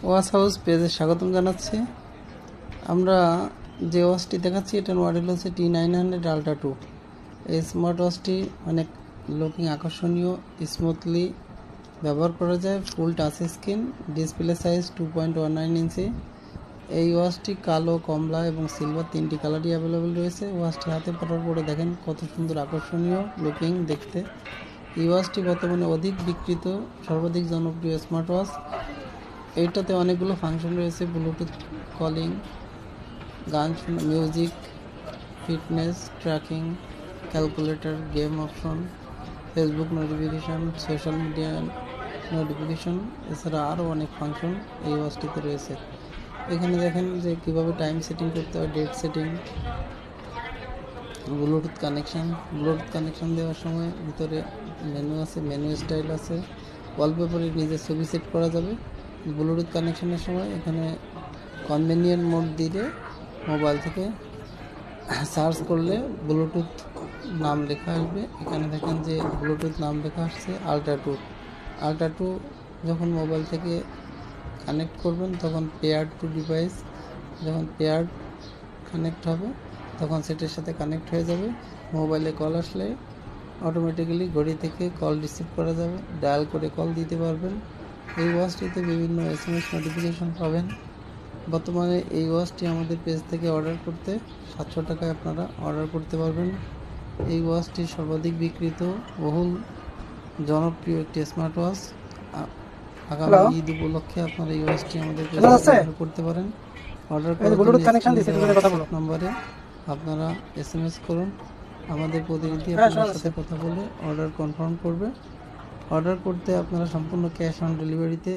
Watch house পেজে স্বাগতম জানাচ্ছি। আমরা যে ওয়াচটি দেখাচ্ছি এটার মডেল হচ্ছে T900 Ultra 2। এই স্মার্ট ওয়াচটি অনেক লুকিং আকর্ষণীয়, স্মুথলি ব্যবহার করা যায়, ফুল টাচ স্ক্রিন, ডিসপ্লে সাইজ 2.19 ইঞ্চি। এই ওয়াচটি কালো, কমলা এবং সিলভার তিনটি কালারই অ্যাভেলেবেল রয়েছে। ওয়াচটি হাতে পরার পরে দেখেন কত সুন্দর আকর্ষণীয় লুকিং দেখতে। এই ওয়াচটি বর্তমানে অধিক বিক্রিত সর্বাধিক জনপ্রিয় স্মার্ট ওয়াচ। এইটাতে অনেকগুলো ফাংশন রয়েছে: ব্লুটুথ কলিং, গান শোনা, music, fitness tracking, calculator, game option, Facebook notification, social media notification, এছাড়া আরও অনেক ফাংশন এই ওয়াচটিতে রয়েছে। এখানে দেখেন যে কীভাবে টাইম সেটিং করতে হয়, ডেট সেটিং, ব্লুটুথ কানেকশান দেওয়ার সময় ভিতরে মেনু আছে, মেনু স্টাইল আছে, ওয়ালপেপারে নিজের ছবি সেট করা যাবে। ব্লুটুথ কানেকশানের সময় এখানে কনভেনিয়েন্ট মোড দিলে মোবাইল থেকে সার্চ করলে ব্লুটুথ নাম লেখা আসবে। এখানে দেখেন যে ব্লুটুথ নাম লেখা আসছে আলট্রা টু। যখন মোবাইল থেকে কানেক্ট করবেন তখন পেয়ার টু ডিভাইস, যখন পেয়ার কানেক্ট হবে তখন সেটার সাথে কানেক্ট হয়ে যাবে। মোবাইলে কল আসলে অটোমেটিক্যালি ঘড়ি থেকে কল রিসিভ করা যাবে, ডায়াল করে কল দিতে পারবেন। এই ওয়াচটিতে বিভিন্ন SMS নোটিফিকেশন পাবেন। বর্তমানে এই ওয়াচটি আমাদের পেজ থেকে অর্ডার করতে 700 টাকায় আপনারা অর্ডার করতে পারবেন। এই ওয়াচটি সর্বাধিক বিক্রিত, বহুল জনপ্রিয় একটি স্মার্ট ওয়াচ। আগামী ঈদ উপলক্ষে আপনারা এই ওয়াচটি আমাদের পেজ থেকে অর্ডার করতে পারেন। অর্ডার করার নম্বরে আপনারা SMS করুন, আমাদের প্রতিনিধি আপনার সাথে কথা বলে অর্ডার কনফার্ম করবে। অর্ডার করতে আপনারা সম্পূর্ণ ক্যাশ অন ডেলিভারিতে